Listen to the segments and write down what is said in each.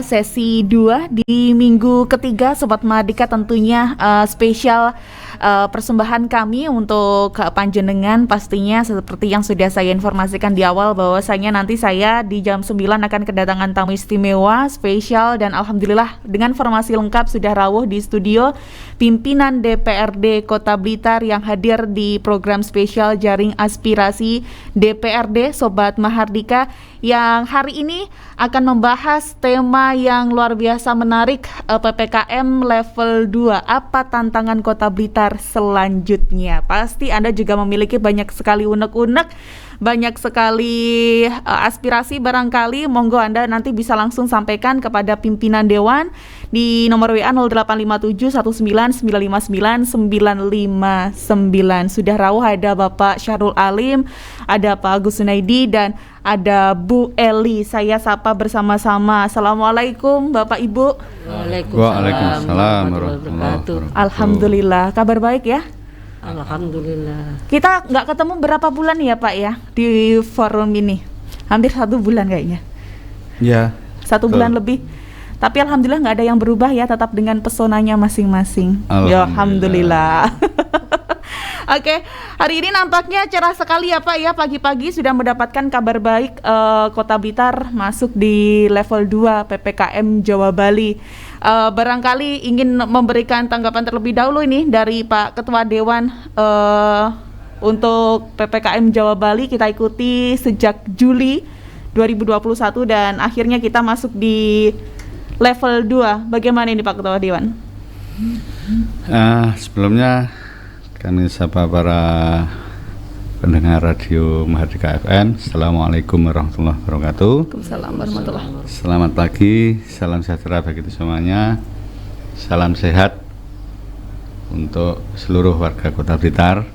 sesi 2 di minggu ketiga Sobat Mahardika tentunya spesial persembahan kami untuk panjenengan, pastinya seperti yang sudah saya informasikan di awal bahwasanya nanti saya di jam 9 akan kedatangan tamu istimewa spesial dan alhamdulillah dengan formasi lengkap sudah rawuh di studio pimpinan DPRD Kota Blitar yang hadir di program spesial Jaring Aspirasi DPRD Sobat Mahardika yang hari ini akan membahas tema yang luar biasa menarik, PPKM level 2. Apa tantangan Kota Blitar selanjutnya? Pasti Anda juga memiliki banyak sekali unek-unek, banyak sekali aspirasi barangkali. Monggo Anda nanti bisa langsung sampaikan kepada pimpinan Dewan di nomor WA 085719599959. Sudah rawuh ada Bapak Syahrul Alim, ada Pak Agus Sunaidi, dan ada Bu Eli. Saya sapa bersama-sama. Assalamualaikum Bapak Ibu. Waalaikumsalam warahmatullahi wabarakatuh. Alhamdulillah, kabar baik ya? Alhamdulillah. Kita nggak ketemu berapa bulan ya Pak ya di forum ini? Hampir 1 bulan kayaknya. Ya. 1 bulan lebih. Tapi alhamdulillah nggak ada yang berubah ya, tetap dengan pesonanya masing-masing. Alhamdulillah. Oke, hari ini nampaknya cerah sekali ya Pak ya, pagi-pagi sudah mendapatkan kabar baik, Kota Blitar masuk di level 2 PPKM Jawa Bali. Barangkali ingin memberikan tanggapan terlebih dahulu ini dari Pak Ketua Dewan untuk PPKM Jawa Bali. Kita ikuti sejak Juli 2021 dan akhirnya kita masuk di level 2. Bagaimana ini Pak Ketua Dewan? Sebelumnya kami sapa para pendengar radio Mahardika FM. Assalamualaikum warahmatullahi wabarakatuh. Waalaikumsalam warahmatullahi wabarakatuh. Selamat pagi, salam sejahtera bagi kita semuanya. Salam sehat untuk seluruh warga Kota Blitar.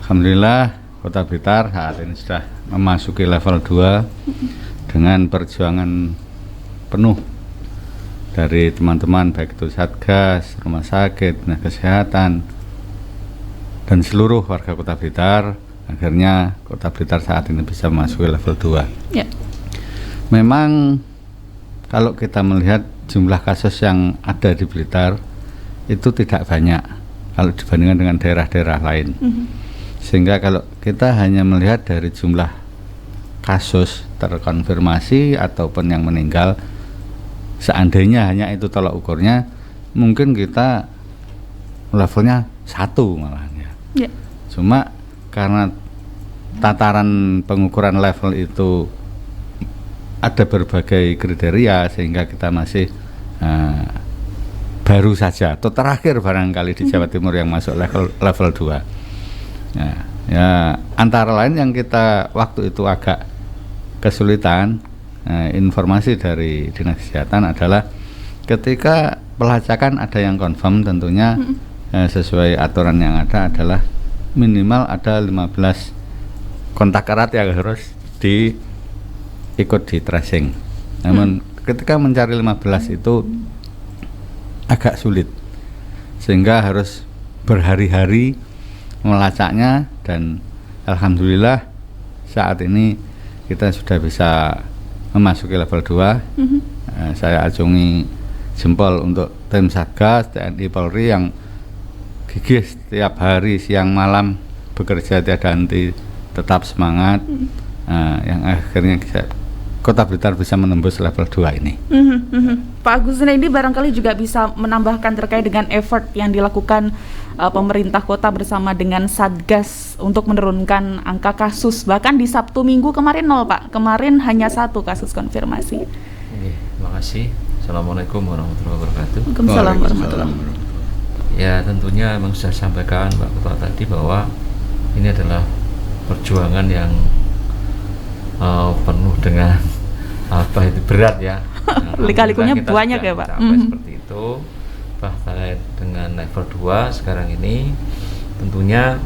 Alhamdulillah Kota Blitar saat ini sudah memasuki level 2 dengan perjuangan penuh dari teman-teman baik itu Satgas, rumah sakit, tenaga kesehatan, dan seluruh warga Kota Blitar. Akhirnya Kota Blitar saat ini bisa memasuki level 2 ya. Memang kalau kita melihat jumlah kasus yang ada di Blitar itu tidak banyak kalau dibandingkan dengan daerah-daerah lain. Sehingga kalau kita hanya melihat dari jumlah kasus terkonfirmasi ataupun yang meninggal, seandainya hanya itu tolak ukurnya, mungkin kita levelnya 1 malahan ya. Cuma karena tataran pengukuran level itu ada berbagai kriteria sehingga kita masih baru saja atau terakhir barangkali di Jawa Timur yang masuk level 2. Ya, antara lain yang kita waktu itu agak kesulitan, informasi dari Dinas Kesehatan adalah ketika pelacakan ada yang confirm, tentunya sesuai aturan yang ada adalah minimal ada 15 kontak erat yang harus ikut di tracing. Namun ketika mencari 15 itu agak sulit, sehingga harus berhari-hari melacaknya, dan alhamdulillah saat ini kita sudah bisa memasuki level 2. Saya acungi jempol untuk tim Satgas, TNI, Polri yang gigih setiap hari siang malam bekerja tiada henti, tetap semangat, yang akhirnya Kota Blitar bisa menembus level 2 ini. Pak Agus ini barangkali juga bisa menambahkan terkait dengan effort yang dilakukan pemerintah kota bersama dengan Satgas untuk menurunkan angka kasus. Bahkan di Sabtu Minggu kemarin 0 Pak, kemarin hanya 1 kasus konfirmasi. Terima kasih. Assalamualaikum warahmatullahi wabarakatuh. Waalaikumsalam warahmatullahi wabarakatuh. Ya, tentunya memang sudah sampaikan Pak Ketua tadi bahwa ini adalah perjuangan yang penuh dengan itu berat ya. Lika-likunya banyak ya Pak. Seperti itu. Bahkan dengan level 2 sekarang ini tentunya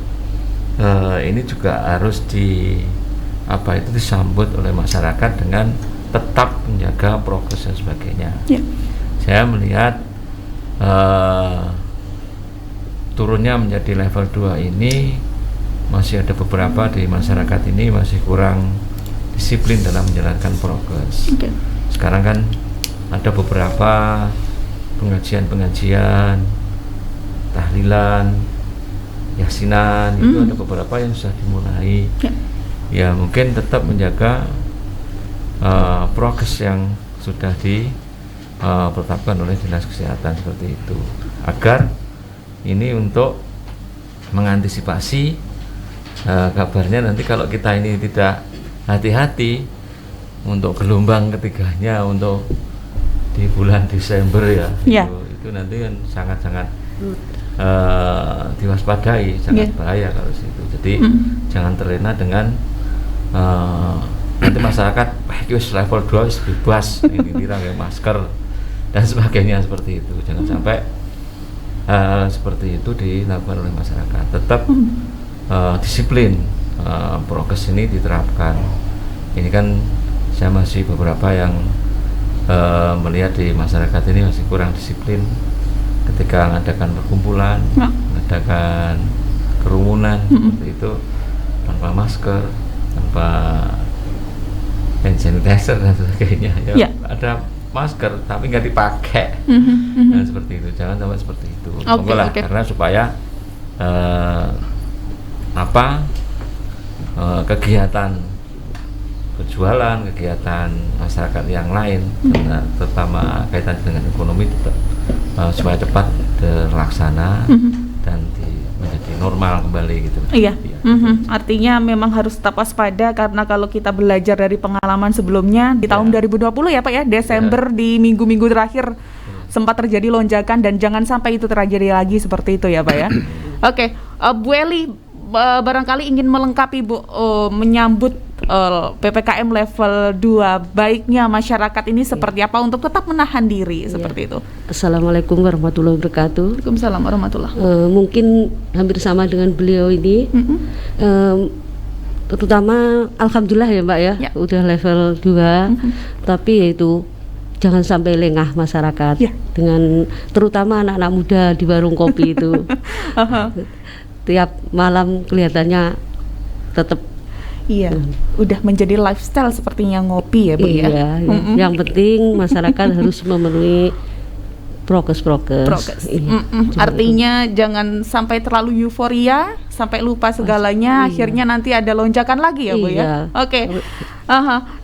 ini juga harus disambut oleh masyarakat dengan tetap menjaga progres dan sebagainya. Saya melihat turunnya menjadi level 2 ini masih ada beberapa di masyarakat ini masih kurang disiplin dalam menjalankan progres. Sekarang kan ada beberapa pengajian-pengajian, tahlilan, yasinan, itu ada beberapa yang sudah dimulai. Ya mungkin tetap menjaga progres yang sudah ditetapkan oleh Dinas Kesehatan seperti itu, agar ini untuk mengantisipasi kabarnya nanti kalau kita ini tidak hati-hati untuk gelombang ketiganya untuk di bulan Desember ya, itu nanti kan sangat-sangat diwaspadai, sangat bahaya kalau situ. Jadi jangan terlena dengan nanti masyarakat level 2 wis bebas ini pakai masker dan sebagainya seperti itu. Jangan sampai seperti itu dilakukan oleh masyarakat. Tetap disiplin, prokes ini diterapkan. Ini kan saya masih beberapa yang melihat di masyarakat ini masih kurang disiplin ketika mengadakan perkumpulan, mengadakan kerumunan seperti itu, tanpa masker, tanpa hand sanitizer dan sebagainya. Ada masker tapi nggak dipakai, dan seperti itu. Jangan sampai seperti itu. Karena supaya kegiatan berjualan, kegiatan masyarakat yang lain, terutama kaitan dengan ekonomi, tetap supaya cepat terlaksana dan menjadi normal kembali gitu. Artinya memang harus tetap waspada, karena kalau kita belajar dari pengalaman sebelumnya di tahun 2020 ya Pak ya, Desember di minggu-minggu terakhir sempat terjadi lonjakan, dan jangan sampai itu terjadi lagi seperti itu ya Pak ya. Oke, Bu Eli barangkali ingin melengkapi Bu, menyambut PPKM level 2, baiknya masyarakat ini seperti apa untuk tetap menahan diri seperti itu. Assalamualaikum warahmatullahi wabarakatuh. Waalaikumsalam warahmatullahi. Mungkin hampir sama dengan beliau ini, terutama alhamdulillah ya Mbak ya, udah level 2, tapi yaitu jangan sampai lengah masyarakat dengan terutama anak-anak muda di warung kopi itu. Tiap malam kelihatannya tetap udah menjadi lifestyle sepertinya ngopi ya Bu ya. Yang penting masyarakat harus memenuhi prokes. Artinya jangan sampai terlalu euforia, sampai lupa segalanya, akhirnya nanti ada lonjakan lagi ya Bu ya.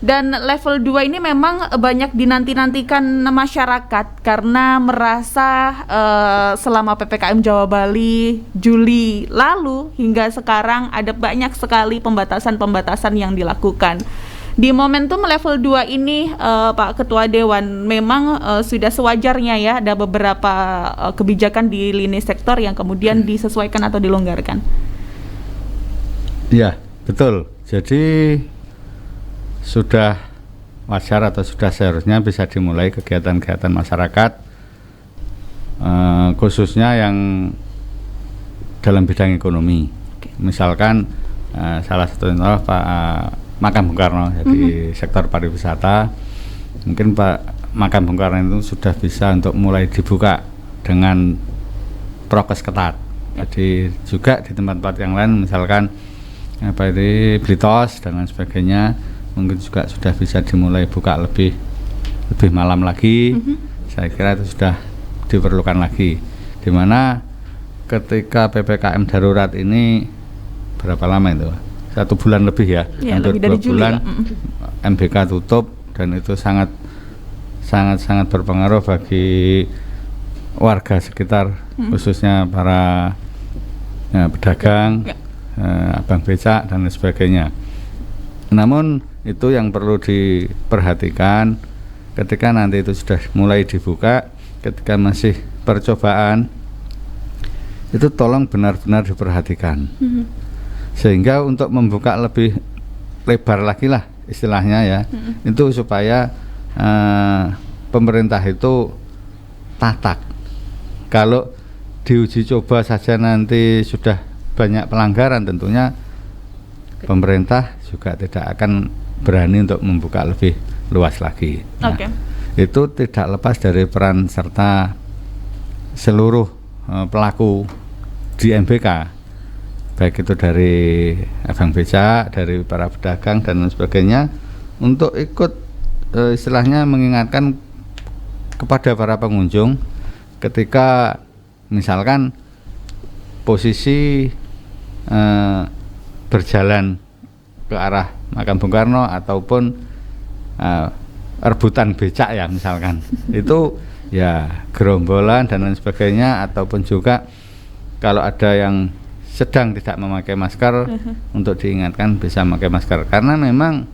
Dan level 2 ini memang banyak dinanti-nantikan masyarakat karena merasa selama PPKM Jawa Bali Juli lalu hingga sekarang ada banyak sekali pembatasan-pembatasan yang dilakukan. Di momentum level 2 ini Pak Ketua Dewan, memang sudah sewajarnya ya ada beberapa kebijakan di lini sektor yang kemudian disesuaikan atau dilonggarkan. Ya, betul. Jadi sudah wajar atau sudah seharusnya bisa dimulai kegiatan-kegiatan masyarakat, khususnya yang dalam bidang ekonomi. Misalkan salah satunya Pak Makam Bung Karno, jadi sektor pariwisata. Mungkin Pak Makam Bung Karno itu sudah bisa untuk mulai dibuka dengan prokes ketat. Jadi juga di tempat-tempat yang lain, misalkan Blitos dan lain sebagainya, mungkin juga sudah bisa dimulai buka lebih malam lagi. Saya kira itu sudah diperlukan lagi, dimana ketika PPKM darurat ini berapa lama itu? 1 bulan lebih ya, hampir 2 bulan MBK tutup, dan itu sangat berpengaruh bagi warga sekitar, khususnya para pedagang, abang becak dan lain sebagainya. Namun itu yang perlu diperhatikan ketika nanti itu sudah mulai dibuka, ketika masih percobaan, itu tolong benar-benar diperhatikan. Sehingga untuk membuka lebih lebar lagi lah istilahnya ya, itu supaya pemerintah itu tatak. Kalau diuji coba saja nanti sudah banyak pelanggaran, tentunya pemerintah juga tidak akan berani untuk membuka lebih luas lagi. Itu tidak lepas dari peran serta seluruh pelaku di MBK, baik itu dari abang becak, dari para pedagang dan sebagainya, untuk ikut istilahnya mengingatkan kepada para pengunjung ketika misalkan posisi berjalan ke arah makam Bung Karno ataupun rebutan becak ya misalkan itu ya gerombolan dan lain sebagainya, ataupun juga kalau ada yang sedang tidak memakai masker untuk diingatkan bisa memakai masker, karena memang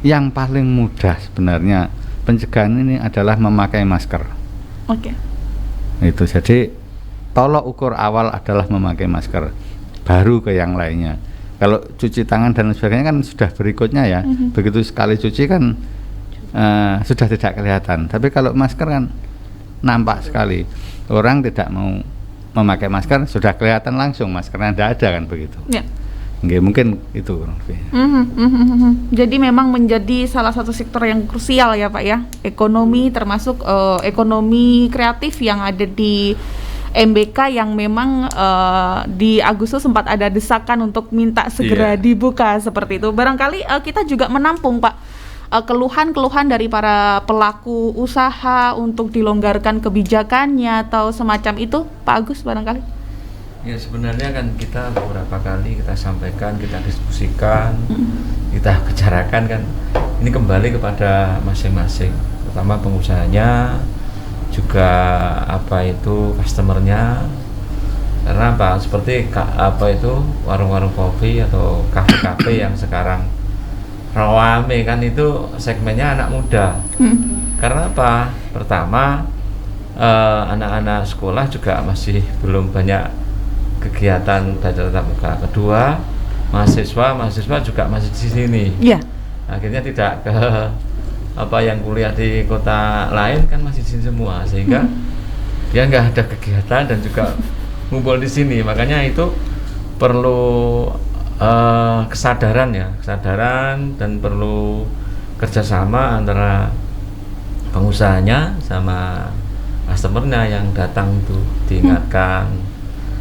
yang paling mudah sebenarnya pencegahan ini adalah memakai masker. Oke. Itu jadi tolok ukur awal adalah memakai masker, baru ke yang lainnya. Kalau cuci tangan dan sebagainya kan sudah berikutnya ya. Begitu sekali cuci kan sudah tidak kelihatan. Tapi kalau masker kan nampak sekali. Orang tidak mau memakai masker sudah kelihatan langsung maskernya tidak ada kan begitu. Ya. Nggak, mungkin itu. Jadi memang menjadi salah satu sektor yang krusial ya Pak ya, ekonomi termasuk ekonomi kreatif yang ada di MBK yang memang di Agustus sempat ada desakan untuk minta segera dibuka seperti itu. Barangkali kita juga menampung Pak keluhan-keluhan dari para pelaku usaha untuk dilonggarkan kebijakannya atau semacam itu, Pak Agus barangkali. Ya sebenarnya kan kita beberapa kali kita sampaikan, kita diskusikan, kita bicarakan kan, ini kembali kepada masing-masing, pertama pengusahanya, juga apa itu customernya, karena apa seperti apa itu warung-warung kopi atau kafe-kafe yang sekarang rawame kan itu segmennya anak muda. Karena apa? Pertama anak-anak sekolah juga masih belum banyak kegiatan belajar tatap muka. Kedua, mahasiswa juga masih di sini. Akhirnya tidak ke apa yang kuliah di kota lain kan masih di sini semua, sehingga dia nggak ada kegiatan dan juga ngumpul di sini. Makanya itu perlu kesadaran dan perlu kerjasama antara pengusahanya sama customernya yang datang itu diingatkan,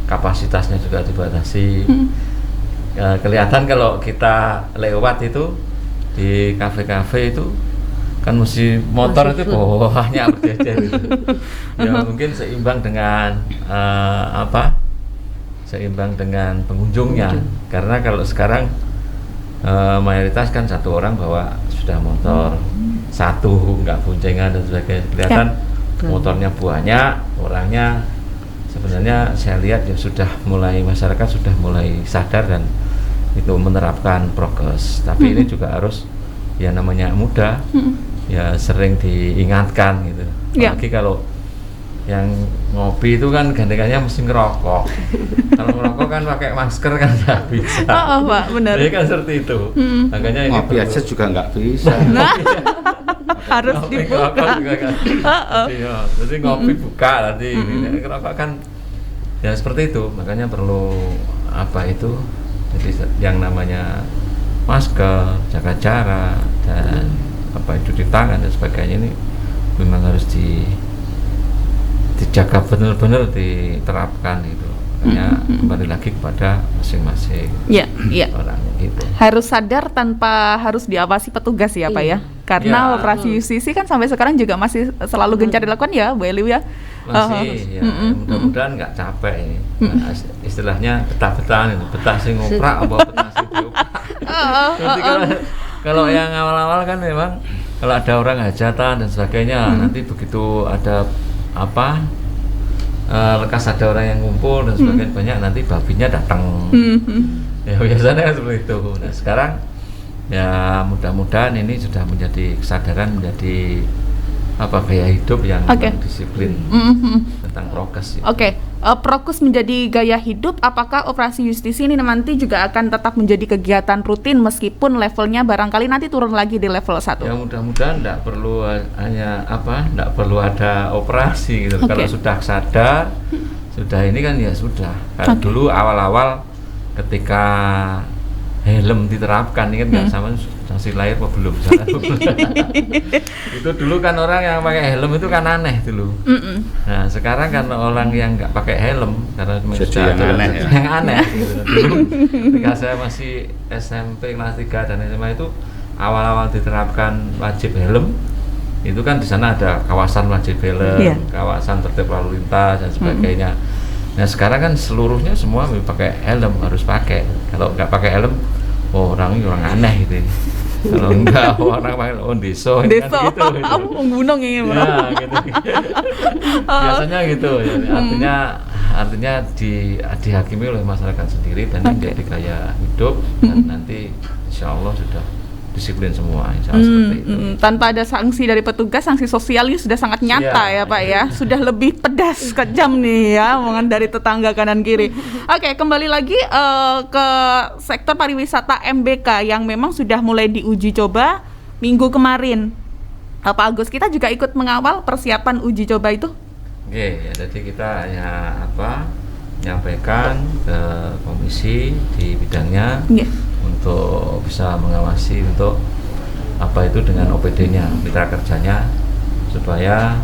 kapasitasnya juga dibatasi. Kelihatan kalau kita lewat itu di kafe-kafe itu kan mesti motor itu bawahnya berjejer gitu. Ya mungkin seimbang dengan seimbang dengan pengunjungnya, karena kalau sekarang mayoritas kan satu orang bawa sudah motor satu, nggak boncengan dan sebagainya. Kelihatan motornya banyak, orangnya sebenarnya saya lihat ya sudah mulai, masyarakat sudah mulai sadar dan itu menerapkan prokes. Tapi ini juga harus ya namanya muda ya sering diingatkan gitu. Apalagi kalau yang ngopi itu kan gandengannya mesti ngerokok. Kalau ngerokok kan pakai masker kan nggak bisa. Pak, benar. Jadi kan seperti itu. Makanya ini ngopi aja juga nggak bisa. Harus dibuka. Jadi ngopi buka nanti. Ngerokok kan ya seperti itu. Makanya perlu apa itu? Jadi yang namanya masker, jaga jarak dan apa itu cuci tangan dan sebagainya ini memang harus dijaga benar-benar diterapkan gitu. Makanya kembali lagi kepada masing-masing orang gitu. Harus sadar tanpa harus diawasi petugas ya Pak ya. Karena operasi justisi kan sampai sekarang juga masih selalu gencar dilakukan ya Bu Eliw ya. Masih mudah-mudahan nggak capek ini. Nah, istilahnya betah-betahan itu, betah sing ngoprak apa betah sing dioprak. Nanti kalau yang awal-awal kan memang kalau ada orang hajatan dan sebagainya, nanti begitu ada apa lekas ada orang yang ngumpul dan sebagainya banyak, nanti babinya datang. Ya biasanya kan seperti itu. Nah sekarang ya mudah-mudahan ini sudah menjadi kesadaran, menjadi apa gaya hidup yang disiplin tentang prokes. Prokes menjadi gaya hidup. Apakah operasi justisi ini nanti juga akan tetap menjadi kegiatan rutin meskipun levelnya barangkali nanti turun lagi di level 1? Ya mudah-mudahan tidak perlu tidak perlu ada operasi gitu. Kalau sudah sadar, sudah ini kan ya sudah. Kayak dulu awal-awal ketika helm diterapkan, ini kan nggak sama sanksi lahir apa belum itu dulu kan orang yang pakai helm itu kan aneh dulu. Nah sekarang kan orang yang nggak pakai helm karena jadi yang aneh gitu. Dulu ketika saya masih SMP kelas 3 dan SMA itu awal-awal diterapkan wajib helm itu kan di sana ada kawasan wajib helm, kawasan tertib lalu lintas dan sebagainya. Nah sekarang kan seluruhnya semua pakai helm, harus pakai. Kalau nggak pakai helm, orang aneh gitu. Kalau enggak orang pakai deso kan gitu. Gunung ini ya, gitu. Biasanya gitu. Artinya dihakimi oleh masyarakat sendiri dan menjadi gaya hidup dan nanti insya Allah sudah disiplin semua, insya Allah seperti itu. Tanpa ada sanksi dari petugas, sanksi sosialnya sudah sangat nyata ya Pak ya, sudah lebih pedas, kejam nih ya, omongan dari tetangga kanan kiri. Oke, kembali lagi ke sektor pariwisata MBK yang memang sudah mulai diuji coba minggu kemarin. Pak Agus, kita juga ikut mengawal persiapan uji coba itu? Oke, ya, jadi kita menyampaikan ke komisi di bidangnya untuk bisa mengawasi untuk apa itu dengan OPD-nya, mitra kerjanya, supaya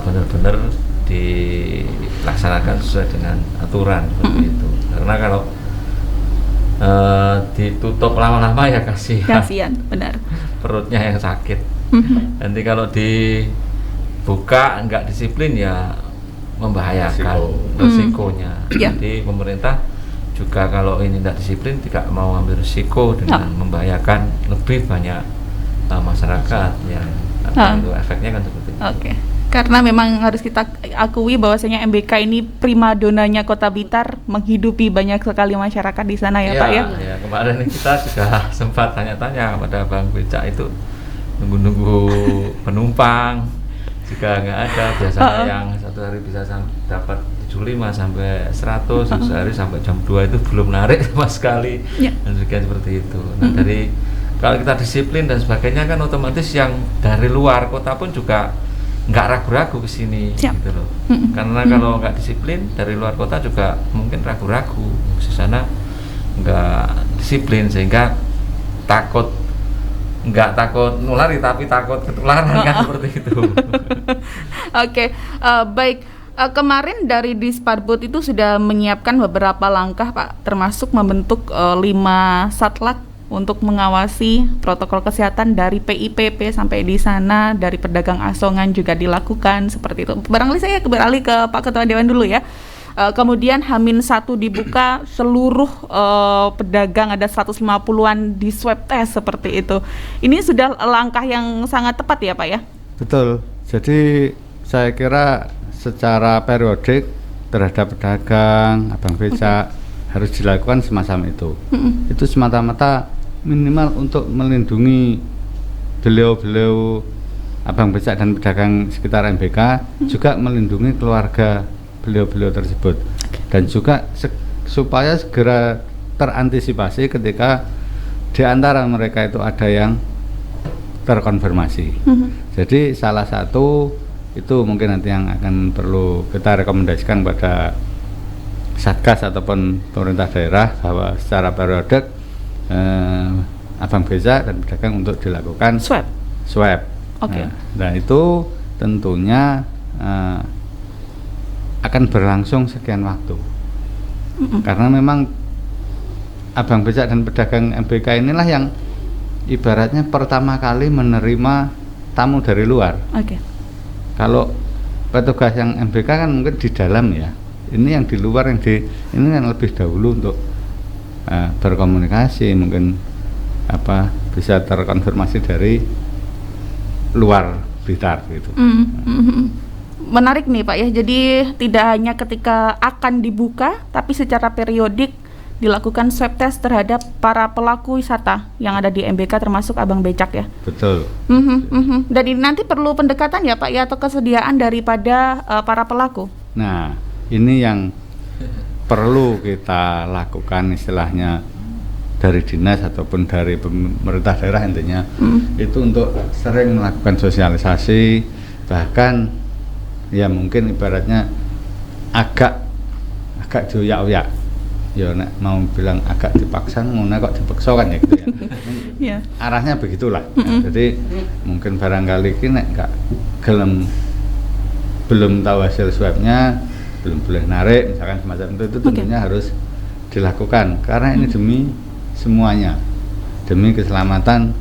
benar-benar dilaksanakan sesuai dengan aturan seperti itu. Karena kalau ditutup lama-lama ya kasihan, benar. Perutnya yang sakit. Nanti kalau dibuka nggak disiplin ya membahayakan resikonya. Jadi pemerintah juga kalau ini tidak disiplin tidak mau ambil risiko dengan membahayakan lebih banyak masyarakat yang itu efeknya kan seperti itu. Karena memang harus kita akui bahwasanya MBK ini primadonanya Kota Blitar, menghidupi banyak sekali masyarakat di sana ya Pak ya. Ya kemarin kita juga sempat tanya-tanya kepada Bang Becak itu nunggu-nunggu penumpang juga nggak ada, biasanya yang satu hari bisa dapat 75 sampai 100, sehari sampai jam 2 itu belum narik sama sekali, dan seperti itu. Nah dari kalau kita disiplin dan sebagainya kan otomatis yang dari luar kota pun juga nggak ragu-ragu ke sini gitu loh. Karena kalau nggak disiplin dari luar kota juga mungkin ragu-ragu ke sana, nggak disiplin sehingga nggak takut nulari tapi takut ketularan kan seperti itu. Baik. Kemarin dari Disparbud itu sudah menyiapkan beberapa langkah Pak, termasuk membentuk 5 satlak untuk mengawasi protokol kesehatan dari PIPP sampai di sana, dari pedagang asongan juga dilakukan seperti itu. Barangkali saya beralih ke Pak Ketua Dewan dulu ya. Kemudian H-1 dibuka, seluruh pedagang ada 150-an di swab test seperti itu. Ini sudah langkah yang sangat tepat ya Pak ya? Betul. Jadi saya kira secara periodik terhadap pedagang, abang becak harus dilakukan semacam itu. Itu semata-mata minimal untuk melindungi beliau-beliau abang becak dan pedagang sekitar MBK, juga melindungi keluarga beliau-beliau tersebut, dan juga supaya segera terantisipasi ketika di antara mereka itu ada yang terkonfirmasi. Jadi salah satu itu mungkin nanti yang akan perlu kita rekomendasikan pada Satgas ataupun pemerintah daerah, bahwa secara periodik abang becak dan pedagang untuk dilakukan swab. Nah itu tentunya akan berlangsung sekian waktu. Karena memang abang becak dan pedagang MBK inilah yang ibaratnya pertama kali menerima tamu dari luar. Kalau petugas yang MBK kan mungkin di dalam ya. Ini yang di luar, ini kan lebih dahulu untuk berkomunikasi, mungkin bisa terkonfirmasi dari luar Blitar gitu. Menarik nih Pak ya, jadi tidak hanya ketika akan dibuka, tapi secara periodik dilakukan swab test terhadap para pelaku wisata yang ada di MBK termasuk abang becak ya. Betul. Dan ini nanti perlu pendekatan ya Pak ya, atau kesediaan daripada para pelaku. Nah ini yang perlu kita lakukan, istilahnya dari dinas ataupun dari pemerintah daerah intinya, itu untuk sering melakukan sosialisasi, bahkan ya mungkin ibaratnya agak dioyak-oyak. Ya nek mau bilang agak dipaksa, ngono kok dipaksa kan ya gitu ya. Arahnya begitulah. Jadi mungkin barangkali ini nek gak gelem, belum tahu hasil swabnya, belum boleh narik misalkan semacam itu tentunya harus dilakukan, karena ini demi semuanya, demi keselamatan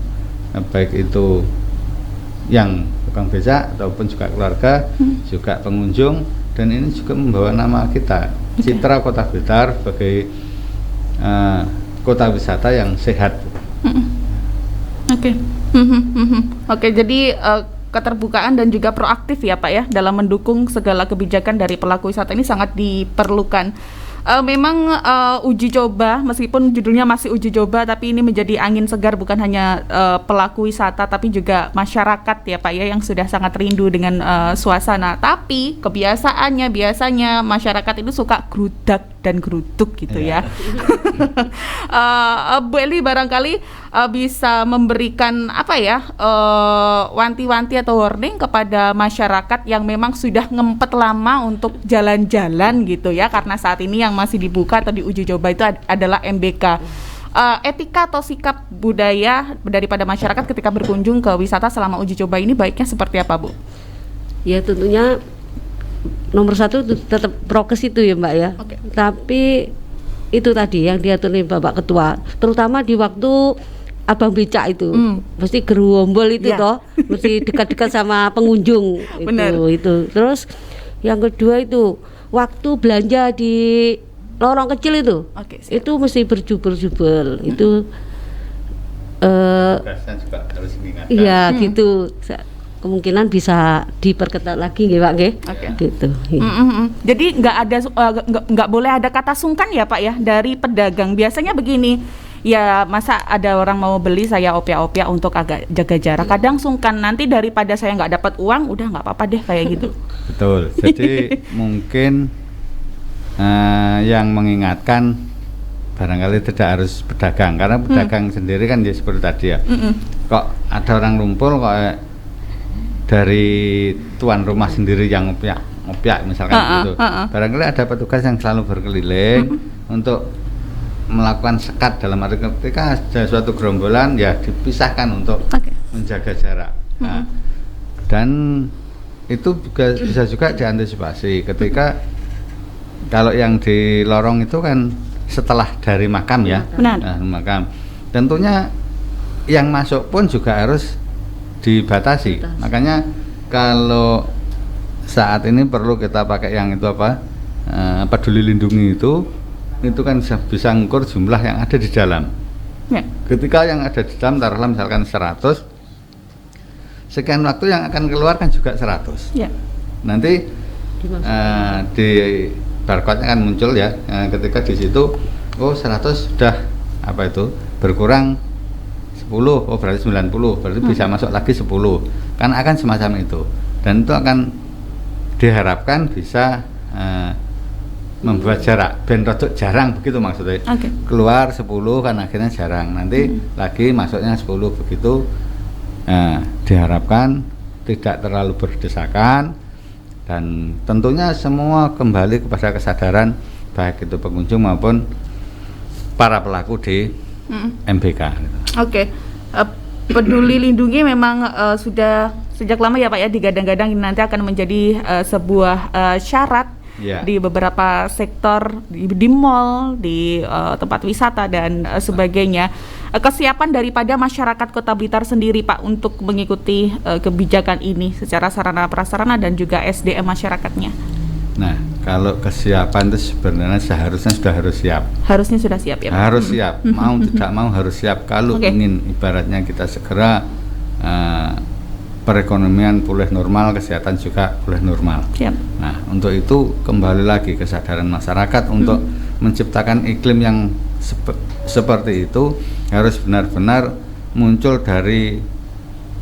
baik itu yang tukang becak ataupun juga keluarga, juga pengunjung, dan ini juga membawa nama kita, citra Kota Blitar sebagai kota wisata yang sehat. Oke. Oke, jadi keterbukaan dan juga proaktif ya Pak ya dalam mendukung segala kebijakan dari pelaku wisata ini sangat diperlukan. Memang uji coba, meskipun judulnya masih uji coba, tapi ini menjadi angin segar bukan hanya pelaku wisata tapi juga masyarakat ya Pak ya, yang sudah sangat rindu dengan suasana. Tapi kebiasaannya biasanya masyarakat itu suka gerudak dan geruduk gitu ya. Bu Eli barangkali bisa memberikan apa ya, wanti-wanti atau warning kepada masyarakat yang memang sudah ngempet lama untuk jalan-jalan gitu ya, karena saat ini yang masih dibuka atau diuji coba itu adalah MBK. Etika atau sikap budaya daripada masyarakat ketika berkunjung ke wisata selama uji coba ini baiknya seperti apa, Bu? Ya tentunya nomor satu tetap prokes itu ya Mbak ya. Oke. Tapi itu tadi yang diatur oleh Bapak Ketua, terutama di waktu abang becak itu, mesti gerombol itu toh, mesti dekat-dekat sama pengunjung. Itu. Terus yang kedua itu waktu belanja di lorong kecil itu, itu mesti berjubel-jubel. Itu juga harus diingatkan. Iya gitu. Kemungkinan bisa diperketat lagi nggih Pak nggih. Gitu. Jadi nggak boleh ada kata sungkan ya Pak ya dari pedagang. Biasanya begini, ya masa ada orang mau beli saya opya-opya untuk agak jaga jarak. Kadang sungkan, nanti daripada saya nggak dapat uang, udah nggak apa-apa deh kayak gitu. Betul. Jadi mungkin yang mengingatkan barangkali tidak harus pedagang, karena pedagang sendiri kan ya seperti tadi ya. Kok ada orang ngumpul kok dari tuan rumah sendiri yang ngopiak misalkan gitu. Barangkali ada petugas yang selalu berkeliling untuk melakukan sekat, dalam arti ketika ada suatu gerombolan ya dipisahkan untuk menjaga jarak. Nah, dan itu juga bisa juga diantisipasi ketika kalau yang di lorong itu kan setelah dari makam ya. Benar. Makam. Tentunya yang masuk pun juga harus dibatasi. Makanya kalau saat ini perlu kita pakai yang itu peduli lindungi itu kan bisa ngukur jumlah yang ada di dalam. Ketika yang ada di dalam taruhlah misalkan 100, sekian waktu yang akan keluar kan juga 100. Nanti di barcode-nya kan muncul ya, ketika di situ 100 sudah berkurang 10, berarti 90, berarti bisa masuk lagi 10, kan akan semacam itu, dan itu akan diharapkan bisa membuat jarak ben rodok jarang begitu maksudnya. Keluar 10 kan akhirnya jarang, nanti lagi masuknya 10 begitu. Diharapkan tidak terlalu berdesakan, dan tentunya semua kembali kepada kesadaran baik itu pengunjung maupun para pelaku di MBK. Peduli lindungi memang sudah sejak lama ya Pak ya digadang-gadang ini nanti akan menjadi sebuah syarat di beberapa sektor, di mall, di tempat wisata dan sebagainya. Kesiapan daripada masyarakat Kota Blitar sendiri Pak untuk mengikuti kebijakan ini secara sarana prasarana dan juga SDM masyarakatnya. Nah, kalau kesiapan itu sebenarnya seharusnya sudah harus siap. Harusnya sudah siap ya Pak? Harus siap, mau tidak mau harus siap. Kalau ingin ibaratnya kita segera perekonomian pulih normal, kesehatan juga pulih normal. Nah, untuk itu kembali lagi kesadaran masyarakat untuk menciptakan iklim yang seperti itu harus benar-benar muncul dari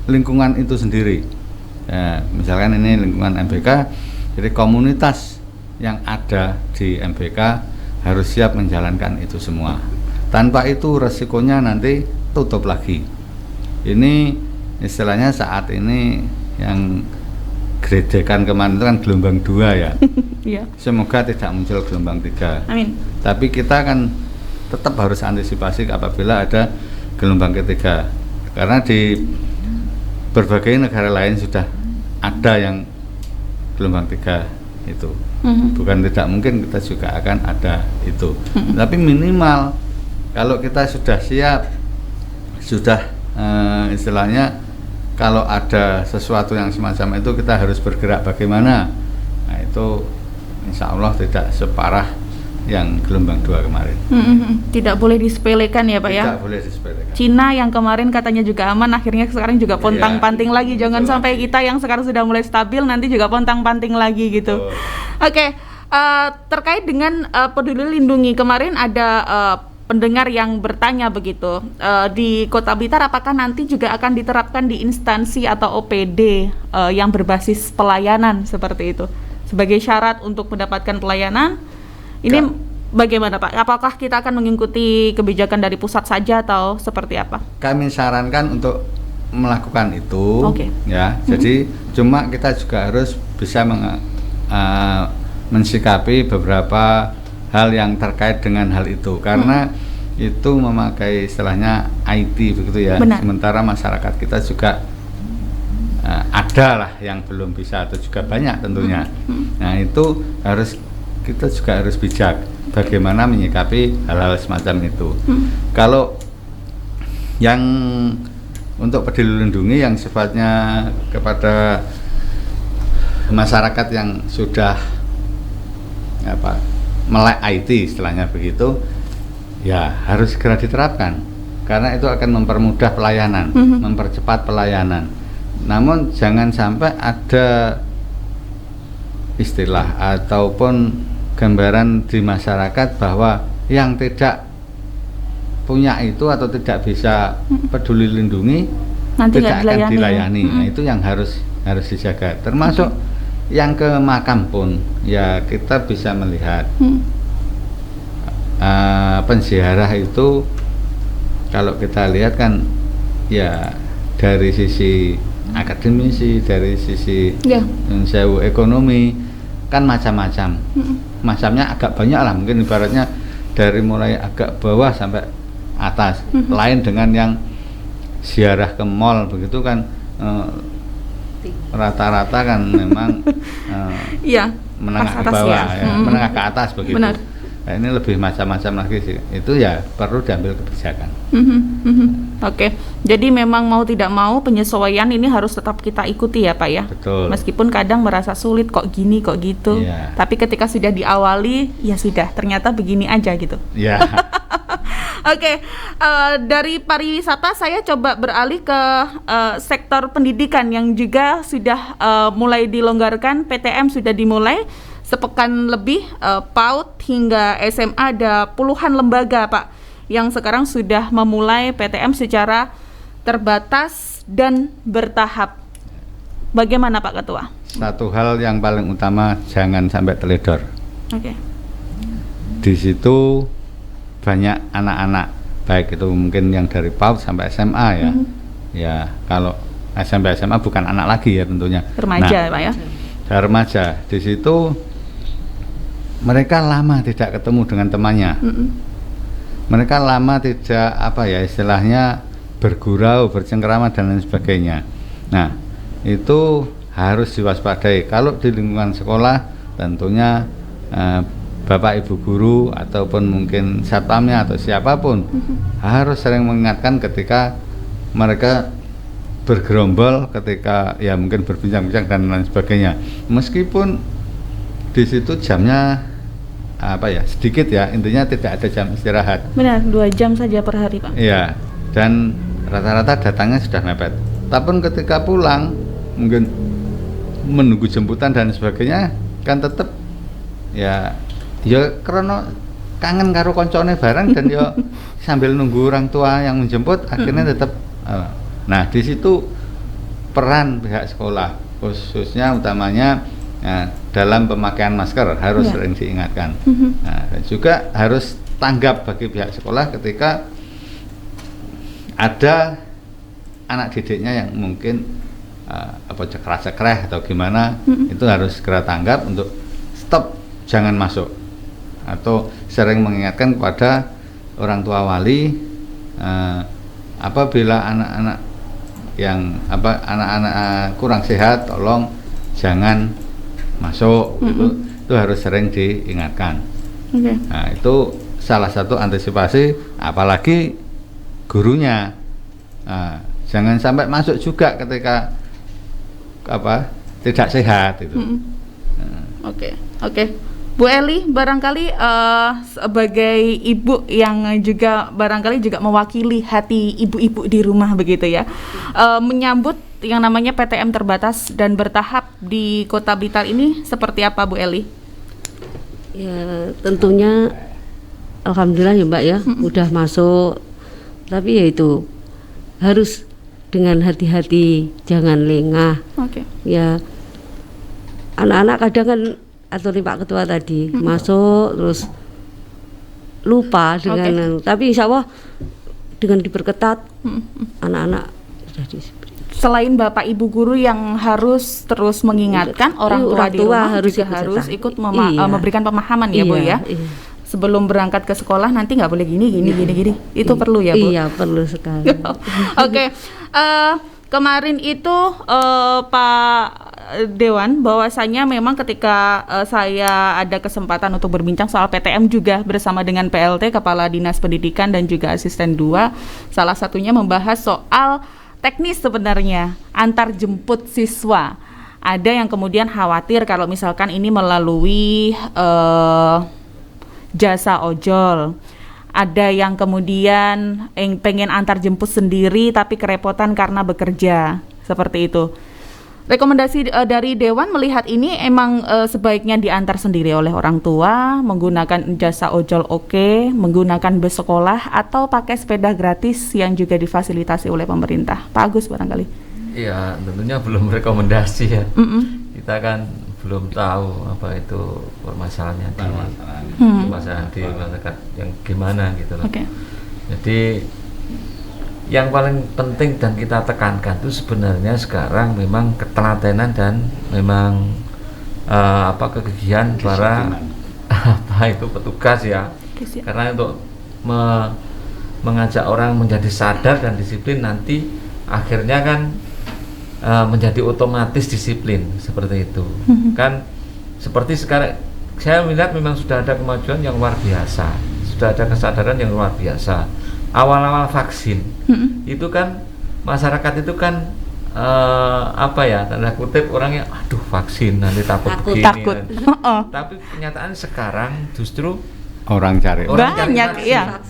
lingkungan itu sendiri. Misalkan ini lingkungan MBK, jadi komunitas yang ada di MBK harus siap menjalankan itu semua. Tanpa itu resikonya nanti tutup lagi. Ini istilahnya saat ini yang geredekan kemarin itu kan gelombang 2 ya. Semoga tidak muncul gelombang 3. Amin. Tapi kita kan tetap harus antisipasi apabila ada gelombang ketiga, karena di berbagai negara lain sudah ada yang gelombang 3 itu. Bukan tidak mungkin kita juga akan ada itu. Tapi minimal kalau kita sudah siap, sudah istilahnya kalau ada sesuatu yang semacam itu kita harus bergerak bagaimana. Nah itu insya Allah tidak separah yang gelombang 2 kemarin. Tidak boleh disepelekan ya Pak ya. Tidak boleh disepelekan. Cina yang kemarin katanya juga aman, akhirnya sekarang juga pontang-panting lagi. Jangan sampai kita yang sekarang sudah mulai stabil nanti juga pontang-panting lagi gitu. Oke, terkait dengan Peduli Lindungi kemarin ada pendengar yang bertanya begitu, di Kota Blitar apakah nanti juga akan diterapkan di instansi atau OPD yang berbasis pelayanan seperti itu sebagai syarat untuk mendapatkan pelayanan? Ini bagaimana Pak? Apakah kita akan mengikuti kebijakan dari pusat saja atau seperti apa? Kami sarankan untuk melakukan itu, ya. Mm-hmm. Jadi cuma kita juga harus bisa mensikapi beberapa hal yang terkait dengan hal itu, karena itu memakai istilahnya IT begitu ya. Benar. Sementara masyarakat kita juga ada lah yang belum bisa atau juga banyak tentunya. Nah itu kita juga harus bijak bagaimana menyikapi hal-hal semacam itu. Kalau yang untuk Peduli Lindungi yang sifatnya kepada masyarakat yang sudah melek IT istilahnya begitu, ya harus segera diterapkan karena itu akan mempermudah pelayanan, mempercepat pelayanan. Namun jangan sampai ada istilah ataupun gambaran di masyarakat bahwa yang tidak punya itu atau tidak bisa Peduli Lindungi nanti tidak akan dilayani. Nah itu yang harus dijaga. Termasuk yang ke makam pun ya kita bisa melihat penziarah itu kalau kita lihat kan ya dari sisi akademisi, dari sisi sewu ekonomi kan macam-macam. Macamnya agak banyak lah, mungkin ibaratnya dari mulai agak bawah sampai atas. Lain dengan yang ziarah ke mall begitu kan, rata-rata kan memang menengah ke bawah ya. Menengah ke atas begitu. Benar. Nah, ini lebih macam-macam lagi sih. Itu ya perlu diambil kebijakan. Oke. Jadi memang mau tidak mau penyesuaian ini harus tetap kita ikuti ya Pak ya. Betul. Meskipun kadang merasa sulit kok gini kok gitu. Yeah. Tapi ketika sudah diawali ya sudah ternyata begini aja gitu. Iya. Oke, dari pariwisata saya coba beralih ke sektor pendidikan yang juga sudah mulai dilonggarkan. PTM sudah dimulai sepekan lebih, PAUD hingga SMA ada puluhan lembaga Pak yang sekarang sudah memulai PTM secara terbatas dan bertahap. Bagaimana Pak Ketua? Satu hal yang paling utama jangan sampai teledor. Oke. Di situ banyak anak-anak, baik itu mungkin yang dari PAUD sampai SMA ya. Ya kalau SMP SMA bukan anak lagi ya tentunya. Remaja Pak ya. Remaja di situ mereka lama tidak ketemu dengan temannya. Mereka lama tidak istilahnya bergurau, bercengkerama dan lain sebagainya. Nah, itu harus diwaspadai. Kalau di lingkungan sekolah tentunya Bapak Ibu guru ataupun mungkin satpamnya atau siapapun harus sering mengingatkan ketika mereka bergerombol, ketika ya mungkin berbincang-bincang dan lain sebagainya. Meskipun di situ jamnya sedikit ya, intinya tidak ada jam istirahat. Benar, 2 jam saja per hari Pak. Iya, dan rata-rata datangnya sudah mepet. Tapi ketika pulang mungkin menunggu jemputan dan sebagainya kan tetap ya karena kangen karo koncone bareng dan ya sambil nunggu orang tua yang menjemput akhirnya tetap nah di situ peran pihak sekolah khususnya utamanya dalam pemakaian masker harus sering diingatkan. Nah, dan juga harus tanggap bagi pihak sekolah ketika ada anak didiknya yang mungkin cekrah-cekreh atau gimana, itu harus segera tanggap untuk stop, jangan masuk, atau sering mengingatkan kepada orang tua wali apabila anak-anak yang anak-anak kurang sehat tolong jangan masuk, itu harus sering diingatkan. Nah itu salah satu antisipasi, apalagi gurunya jangan sampai masuk juga ketika tidak sehat itu. Oke. Bu Eli, barangkali sebagai ibu yang juga barangkali juga mewakili hati ibu-ibu di rumah begitu ya, menyambut yang namanya PTM terbatas dan bertahap di Kota Blitar ini seperti apa Bu Eli? Ya tentunya alhamdulillah ya Mbak ya, udah masuk, tapi ya itu harus dengan hati-hati, jangan lengah. Ya anak-anak kadang kan, atau Pak Ketua tadi masuk terus lupa dengan tapi insya Allah dengan diperketat anak-anak sudah disiplin. Selain Bapak Ibu guru yang harus terus mengingatkan, orang tua di rumah harus ikut memberikan pemahaman ya Bu ya. Sebelum berangkat ke sekolah nanti nggak boleh gini. Itu perlu ya Bu? Iya, perlu sekali. Oke. Kemarin itu Pak Dewan, bahwasanya memang ketika saya ada kesempatan untuk berbincang soal PTM juga bersama dengan PLT, Kepala Dinas Pendidikan dan juga Asisten 2, salah satunya membahas soal teknis sebenarnya antar jemput siswa. Ada yang kemudian khawatir kalau misalkan ini melalui jasa ojol. Ada yang kemudian pengen antar jemput sendiri tapi kerepotan karena bekerja, seperti itu. Rekomendasi dari Dewan melihat ini emang sebaiknya diantar sendiri oleh orang tua, menggunakan jasa ojol menggunakan bus sekolah, atau pakai sepeda gratis yang juga difasilitasi oleh pemerintah. Pak Agus barangkali. Iya, tentunya belum rekomendasi ya. Kita kan belum tahu apa itu permasalahannya di masyarakat yang gimana gitu loh. Jadi yang paling penting dan kita tekankan itu sebenarnya sekarang memang ketelatenan dan memang kegigihan para petugas ya. Karena untuk mengajak orang menjadi sadar dan disiplin, nanti akhirnya kan menjadi otomatis disiplin seperti itu. Kan seperti sekarang saya melihat memang sudah ada kemajuan yang luar biasa, sudah ada kesadaran yang luar biasa. Awal-awal vaksin itu kan masyarakat itu kan tanda kutip orangnya aduh vaksin nanti takut begini. Tapi kenyataan sekarang justru orang cari banyak ya.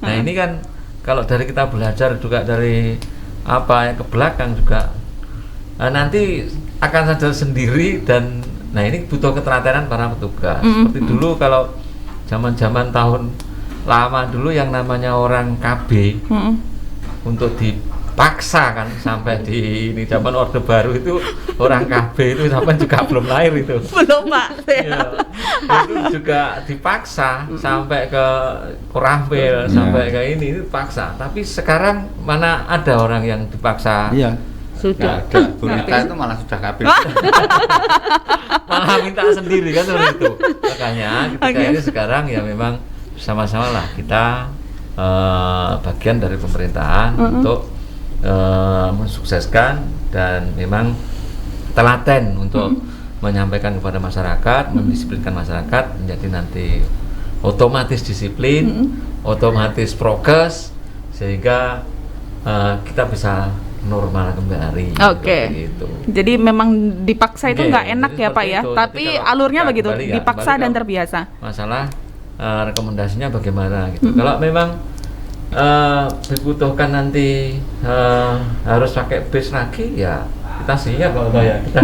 Nah ini kan kalau dari kita belajar juga dari ke belakang juga nanti akan sadar sendiri, dan ini butuh ketelatenan para petugas. Seperti dulu kalau zaman-zaman tahun lama dulu yang namanya orang KB untuk dipaksa kan sampai di ini zaman Orde Baru itu orang KB itu sampai juga belum lahir itu. Belum Pak. Ya, itu juga dipaksa sampai ke Korambil, sampai ke ini paksa. Tapi sekarang mana ada orang yang dipaksa? Iya. Sudah. Ada. Bu Rita itu malah sudah KB. Malah minta sendiri kan seperti itu. Makanya ketika ini sekarang ya memang sama-sama lah kita bagian dari pemerintahan untuk mensukseskan dan memang telaten untuk menyampaikan kepada masyarakat, mendisiplinkan masyarakat menjadi nanti otomatis disiplin, otomatis prokes, sehingga kita bisa normal kembali. Gitu. Jadi memang dipaksa itu nggak enak ya Pak ya, tapi alurnya begitu, dipaksa dan terbiasa. Masalah rekomendasinya bagaimana gitu. Kalau memang dibutuhkan nanti harus pakai bis lagi ya kita siap kalau kita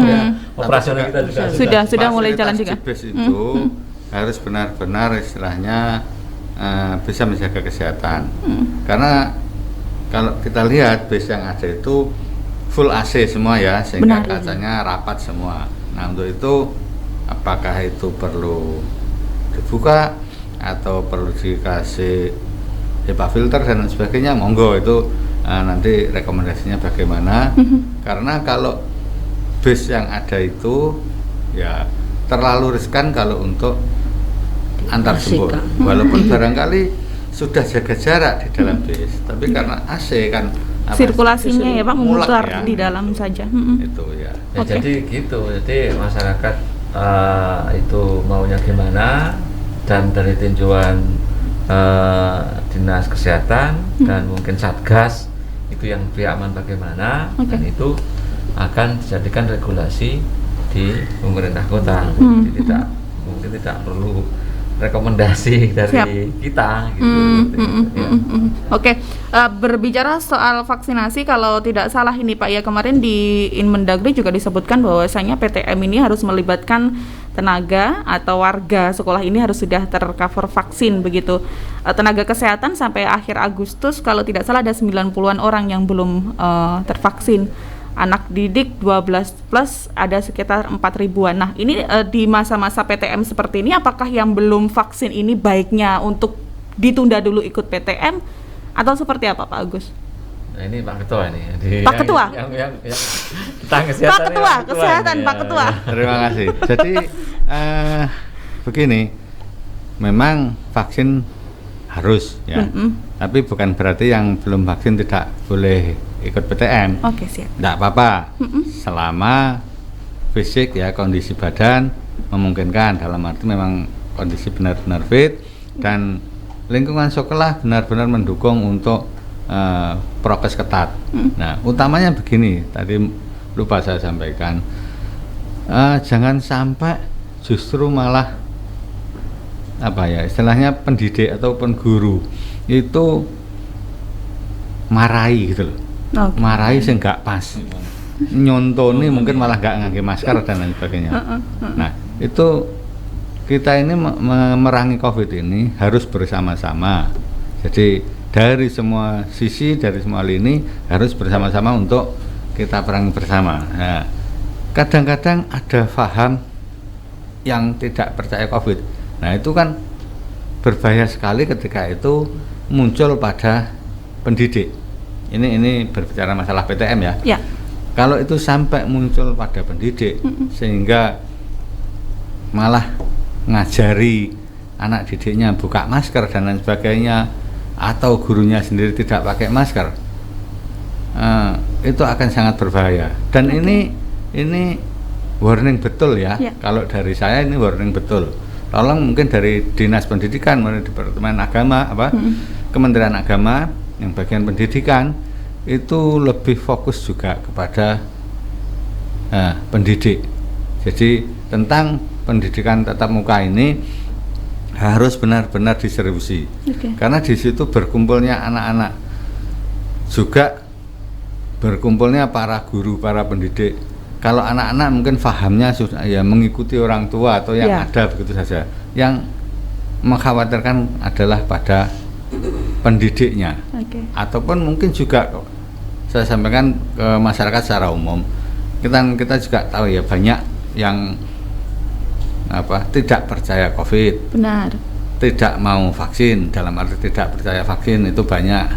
operasional kita juga sudah mulai jalan juga. Bis itu harus benar-benar istilahnya bisa menjaga kesehatan. Karena kalau kita lihat bis yang ada itu full AC semua ya, sehingga kacanya rapat semua. Nah untuk itu apakah itu perlu dibuka atau perlu dikasih HEPA filter dan sebagainya, monggo itu nanti rekomendasinya bagaimana. Karena kalau bis yang ada itu ya terlalu riskan kalau untuk antar jemput, walaupun barangkali sudah jaga jarak di dalam bis, tapi karena AC kan sirkulasinya ya Pak memutar ya, di dalam saja. Itu ya. Jadi gitu, jadi masyarakat itu maunya gimana, dan dari tinjauan Dinas Kesehatan dan mungkin Satgas itu yang pria aman bagaimana, dan itu akan dijadikan regulasi di pemerintah kota. Jadi mungkin tidak perlu rekomendasi dari kita gitu. Oke, berbicara soal vaksinasi, kalau tidak salah ini Pak ya, kemarin di Inmendagri juga disebutkan bahwasanya PTM ini harus melibatkan tenaga atau warga sekolah ini harus sudah tercover vaksin begitu. Tenaga kesehatan sampai akhir Agustus kalau tidak salah ada 90-an orang yang belum tervaksin. Anak didik 12 plus ada sekitar 4 ribuan. Nah ini di masa-masa PTM seperti ini, apakah yang belum vaksin ini baiknya untuk ditunda dulu ikut PTM atau seperti apa Pak Agus? Nah ini Pak Ketua ini. Pak Ketua? Yang kesehatan. Pak Ketua, kesehatan Pak Ketua. Terima kasih. Jadi begini, memang vaksin harus ya, tapi bukan berarti yang belum vaksin tidak boleh ikut PTM. Oke, siap. Tidak apa-apa, selama fisik ya, kondisi badan memungkinkan, dalam arti memang kondisi benar-benar fit dan lingkungan sekolah benar-benar mendukung untuk prokes ketat. Nah, utamanya begini, tadi lupa saya sampaikan, jangan sampai justru malah apa ya, istilahnya pendidik ataupun guru itu marahi gitu loh. Marahi sih nggak pas, nyontoni mungkin malah nggak ngangge masker dan lain sebagainya. Nah itu kita ini memerangi COVID ini harus bersama-sama. Jadi dari semua sisi, dari semua lini harus bersama-sama untuk kita perangi bersama. Nah, kadang-kadang ada paham yang tidak percaya COVID. Nah itu kan berbahaya sekali ketika itu muncul pada pendidik. Ini berbicara masalah PTM ya. Ya. Kalau itu sampai muncul pada pendidik sehingga malah ngajari anak didiknya buka masker dan lain sebagainya, atau gurunya sendiri tidak pakai masker, itu akan sangat berbahaya. Dan ini warning betul ya. Kalau dari saya ini warning betul. Tolong mungkin dari Dinas Pendidikan, Departemen Agama, Kementerian Agama yang bagian pendidikan itu lebih fokus juga kepada pendidik. Jadi tentang pendidikan tatap muka ini harus benar-benar diseriusi, karena di situ berkumpulnya anak-anak, juga berkumpulnya para guru, para pendidik. Kalau anak-anak mungkin pahamnya sudah ya mengikuti orang tua atau yang ada begitu saja. Yang mengkhawatirkan adalah pada pendidiknya, ataupun mungkin juga saya sampaikan ke masyarakat secara umum. Kita juga tahu ya, banyak yang tidak percaya COVID, benar, tidak mau vaksin, dalam arti tidak percaya vaksin itu banyak.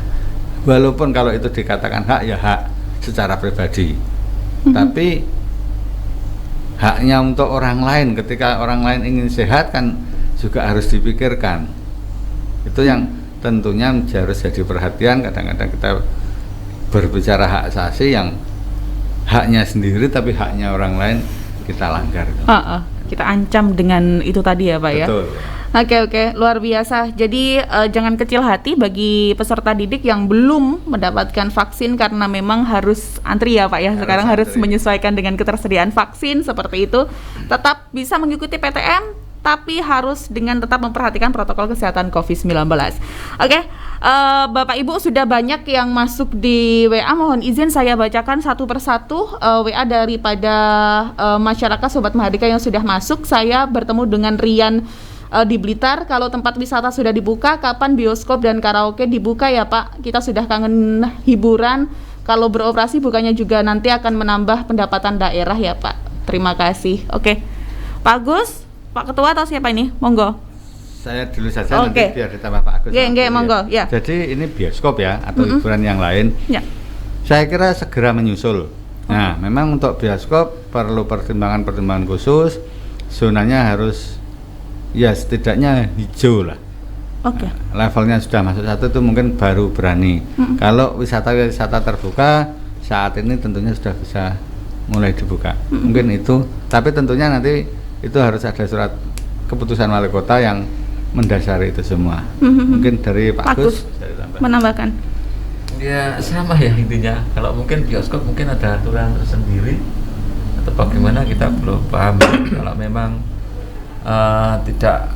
Walaupun kalau itu dikatakan hak ya hak secara pribadi, tapi haknya untuk orang lain, ketika orang lain ingin sehat kan juga harus dipikirkan. Itu yang tentunya harus jadi perhatian. Kadang-kadang kita berbicara hak asasi yang haknya sendiri tapi haknya orang lain kita langgar. Kita ancam dengan itu tadi ya Pak. Betul. Ya. Oke, luar biasa. Jadi jangan kecil hati bagi peserta didik yang belum mendapatkan vaksin, karena memang harus antri ya Pak ya. Sekarang harus menyesuaikan dengan ketersediaan vaksin seperti itu. Tetap bisa mengikuti PTM, tapi harus dengan tetap memperhatikan protokol kesehatan COVID-19. Oke, Bapak Ibu sudah banyak yang masuk di WA. Mohon izin saya bacakan satu persatu WA daripada masyarakat Sobat Mahardika yang sudah masuk. Saya bertemu dengan Rian di Blitar. Kalau tempat wisata sudah dibuka, kapan bioskop dan karaoke dibuka ya Pak? Kita sudah kangen hiburan. Kalau beroperasi bukannya juga nanti akan menambah pendapatan daerah ya Pak? Terima kasih. Oke, Pak Agus, Pak Ketua atau siapa ini? Monggo. Saya dulu saja, nanti biar ditambah Pak Agus. Monggo. Ya. Jadi ini bioskop ya, atau hiburan yang lain. Ya. Saya kira segera menyusul. Nah, memang untuk bioskop perlu pertimbangan khusus. Zonanya harus ya setidaknya hijau lah. Levelnya sudah masuk 1 itu mungkin baru berani. Kalau wisata terbuka saat ini tentunya sudah bisa mulai dibuka. Mungkin itu, tapi tentunya nanti itu harus ada surat keputusan wali kota yang mendasari itu semua. Mungkin dari Pak Agus menambahkan. Ya sama ya intinya. Kalau mungkin bioskop mungkin ada aturan tersendiri atau bagaimana kita belum paham. Kalau memang tidak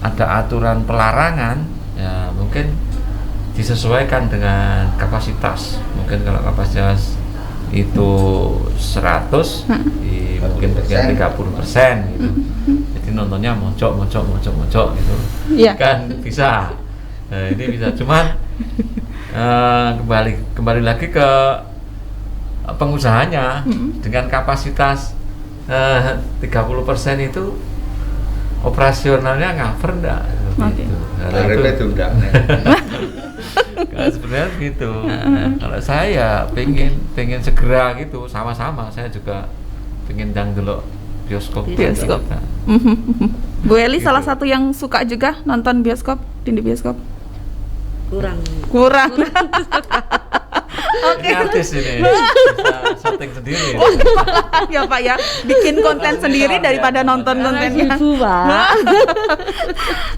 ada aturan pelarangan, ya mungkin disesuaikan dengan kapasitas. Mungkin kalau kapasitas itu 100, mungkin bagian 30% gitu. Jadi nontonnya mojok gitu. Iya. Kan bisa. Nah, ini bisa, cuman kembali lagi ke pengusahanya. Dengan kapasitas 30% itu operasionalnya cover enggak? Oke. Itu enggak. Kalau sebenarnya gitu. Kalau saya pengen segera gitu, sama-sama saya juga pengen dulu bioskop. Bu Eli salah satu yang suka juga nonton bioskop, di bioskop. Kurang. Ini artis ini bisa syuting sendiri. Ya Pak ya, bikin konten sendiri daripada nonton kontennya.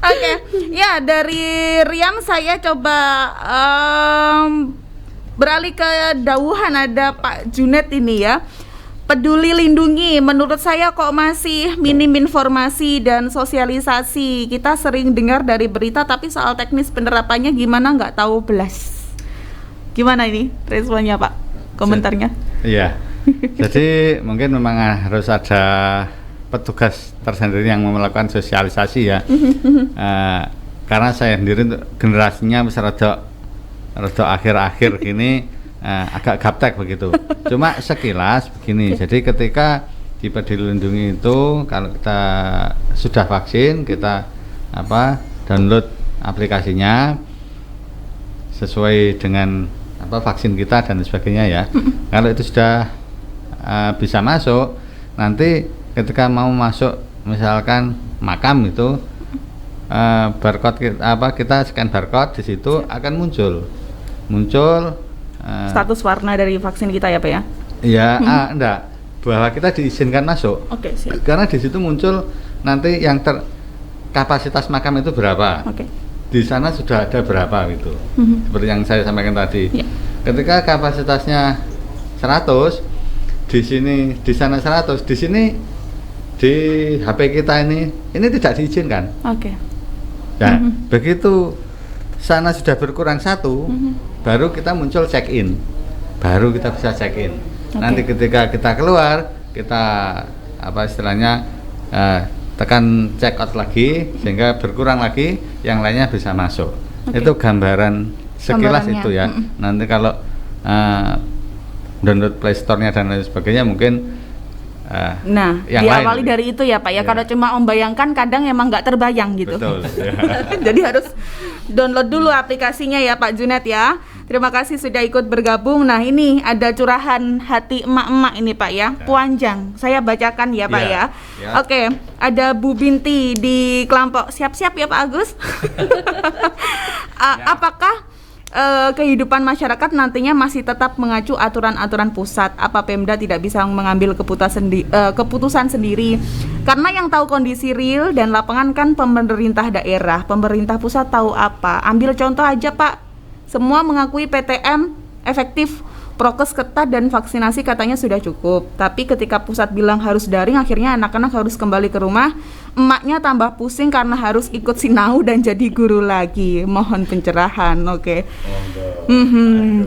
Oke, ya dari Rian saya coba beralih ke Dauhan. Ada Pak Junet ini ya. Peduli Lindungi, menurut saya kok masih minim informasi dan sosialisasi. Kita sering dengar dari berita, tapi soal teknis penerapannya gimana nggak tahu belas. Gimana ini responnya Pak? Komentarnya? Iya. Jadi mungkin memang harus ada petugas tersendiri yang melakukan sosialisasi ya. Karena saya sendiri generasinya bisa rada akhir-akhir gini. Agak gaptek begitu. Cuma sekilas begini. Jadi ketika di Peduli Lindungi itu kalau kita sudah vaksin, kita download aplikasinya sesuai dengan vaksin kita dan sebagainya ya. Kalau itu sudah bisa masuk, nanti ketika mau masuk misalkan makam itu barcode kita scan barcode, di situ akan muncul status warna dari vaksin kita ya Pak ya? Iya, enggak, bahwa kita diizinkan masuk. Oke, siap. Karena di situ muncul nanti yang kapasitas makam itu berapa. Oke. Di sana sudah ada berapa gitu. Seperti yang saya sampaikan tadi. Ya. Ketika kapasitasnya 100, di sana 100, di sini di HP kita ini tidak diizinkan. Oke. Nah, begitu sana sudah berkurang 1, baru kita muncul check-in, baru kita bisa check-in. Nanti ketika kita keluar, kita istilahnya tekan check out lagi, sehingga berkurang lagi, yang lainnya bisa masuk. Itu gambaran sekilas itu ya. Nanti kalau download Play Store-nya dan lain sebagainya mungkin yang diawali lain. dari itu ya Pak ya. Kalau cuma membayangkan kadang emang nggak terbayang gitu. Betul. Jadi harus download dulu aplikasinya ya Pak Junet ya. Terima kasih sudah ikut bergabung. Nah ini ada curahan hati emak-emak ini Pak ya, Puanjang. Saya bacakan ya Pak ya. Oke, ada Bu Binti di kelompok siap-siap ya Pak Agus. Apakah kehidupan masyarakat nantinya masih tetap mengacu aturan-aturan pusat? Apa Pemda tidak bisa mengambil keputusan sendiri? Karena yang tahu kondisi real dan lapangan kan pemerintah daerah. Pemerintah pusat tahu apa? Ambil contoh aja Pak. Semua mengakui PTM efektif, prokes ketat dan vaksinasi katanya sudah cukup. Tapi ketika pusat bilang harus daring, akhirnya anak-anak harus kembali ke rumah. Emaknya tambah pusing karena harus ikut sinau dan jadi guru lagi. Mohon pencerahan. Oke.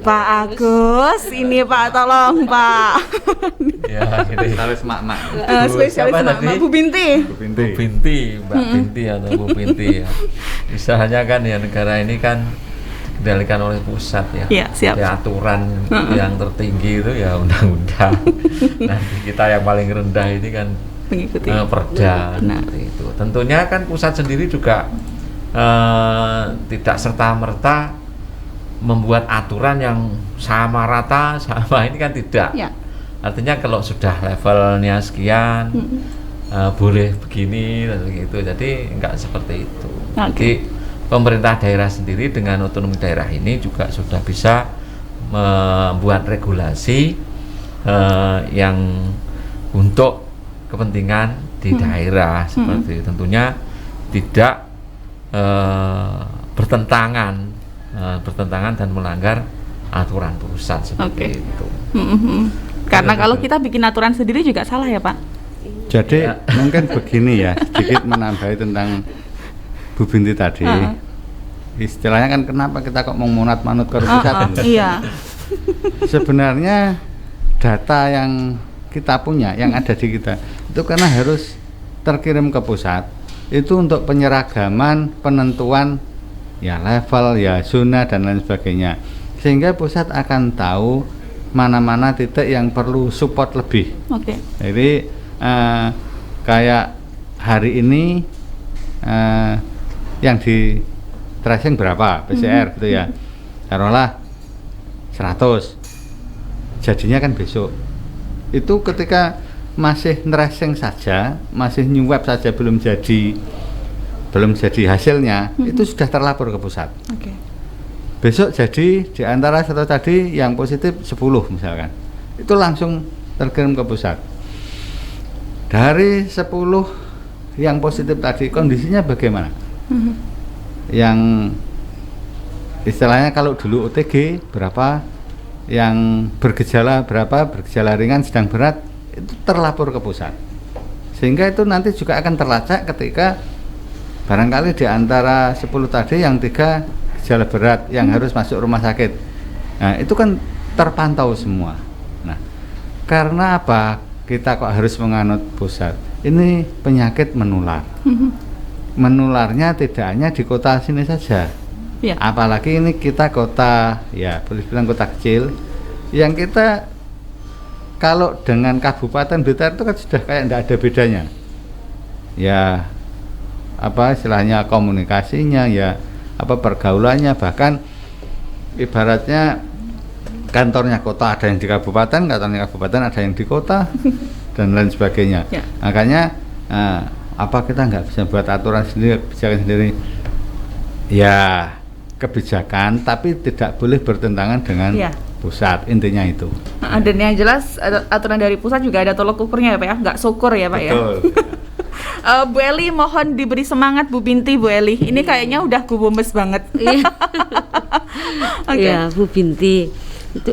Pak Agus, ini Pak tolong Pak. Ya, spesialis mak-mak. Spesialis mak-mak Bu Binti. Mbak Binti atau Bu Binti ya. Misalnya kan ya negara ini kan dikendalikan oleh pusat ya. Iya, siap. Ya, aturan yang tertinggi itu ya undang-undang. Nanti kita yang paling rendah ini kan mengikuti perda itu. Tentunya kan pusat sendiri juga tidak serta-merta membuat aturan yang sama rata sama ini kan tidak. Ya. Artinya kalau sudah levelnya sekian boleh begini dan begitu. Jadi enggak seperti itu. Jadi pemerintah daerah sendiri dengan otonomi daerah ini juga sudah bisa membuat regulasi yang untuk kepentingan di daerah seperti tentunya tidak bertentangan dan melanggar aturan pusat seperti itu. Karena kalau kita bikin aturan sendiri juga salah ya Pak. Jadi mungkin begini ya, sedikit menambahi tentang Bu Binti tadi. Istilahnya kan kenapa kita kok mau manut ke pusat? Iya. Sebenarnya data yang kita punya, yang ada di kita, itu karena harus terkirim ke pusat. Itu untuk penyeragaman, penentuan ya level, ya zona dan lain sebagainya. Sehingga pusat akan tahu mana-mana titik yang perlu support lebih. Jadi kayak hari ini yang di tracing berapa PCR gitu ya, taruhlah 100, jadinya kan besok. Itu ketika masih tracing saja, masih nyuap saja, belum jadi hasilnya, itu sudah terlapor ke pusat. Besok jadi di antara 100 tadi yang positif 10 misalkan, itu langsung terkirim ke pusat. Dari 10 yang positif tadi kondisinya bagaimana? Yang istilahnya kalau dulu OTG berapa, yang bergejala berapa, bergejala ringan, sedang, berat, itu terlapor ke pusat. Sehingga itu nanti juga akan terlacak ketika barangkali di antara 10 tadi yang 3 gejala berat yang harus masuk rumah sakit. Nah, itu kan terpantau semua. Nah, karena apa kita kok harus menganut pusat? Ini penyakit menular. Menularnya tidak hanya di kota sini saja. Apalagi ini kita kota, ya boleh bilang kota kecil, yang kita kalau dengan Kabupaten Blitar itu kan sudah kayak tidak ada bedanya. Ya apa istilahnya, komunikasinya, ya apa pergaulannya, bahkan ibaratnya kantornya kota ada yang di kabupaten, kantornya kabupaten ada yang di kota dan lain sebagainya. Makanya apa kita nggak bisa buat aturan sendiri, kebijakan sendiri? Ya kebijakan, tapi tidak boleh bertentangan dengan pusat, intinya itu. Dan yang jelas aturan dari pusat juga ada tolok ukurnya ya Pak ya, nggak syukur ya Pak. Betul. Bu Eli mohon diberi semangat Bu Binti. Bu Eli ini kayaknya udah gubumes banget. Ya Bu Binti itu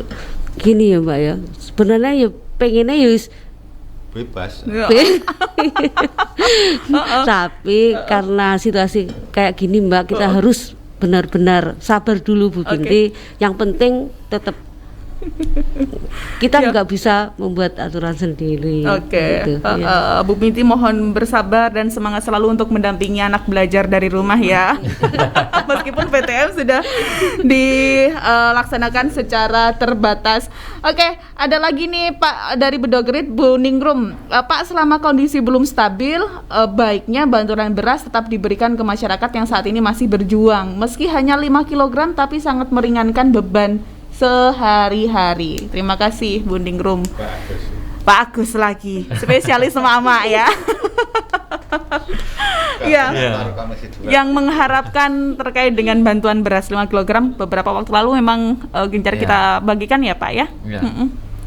gini ya Mbak ya, sebenarnya ya pengennya ya bebas. Tapi karena situasi kayak gini Mbak, kita harus benar-benar sabar dulu Bu Binti. Yang penting tetap kita nggak bisa membuat aturan sendiri. Gitu, Bu Binti mohon bersabar dan semangat selalu untuk mendampingi anak belajar dari rumah ya. Meskipun PTM sudah dilaksanakan secara terbatas. Ada lagi nih Pak dari Bedogrit, Bu Ningrum. Pak, selama kondisi belum stabil, baiknya bantuan beras tetap diberikan ke masyarakat yang saat ini masih berjuang. Meski hanya 5 kg tapi sangat meringankan beban sehari-hari. Terima kasih Bu Ningrum. Pak Agus lagi, spesialis mama ya. Yang mengharapkan terkait dengan bantuan beras 5 kg beberapa waktu lalu memang gencar kita bagikan ya Pak ya.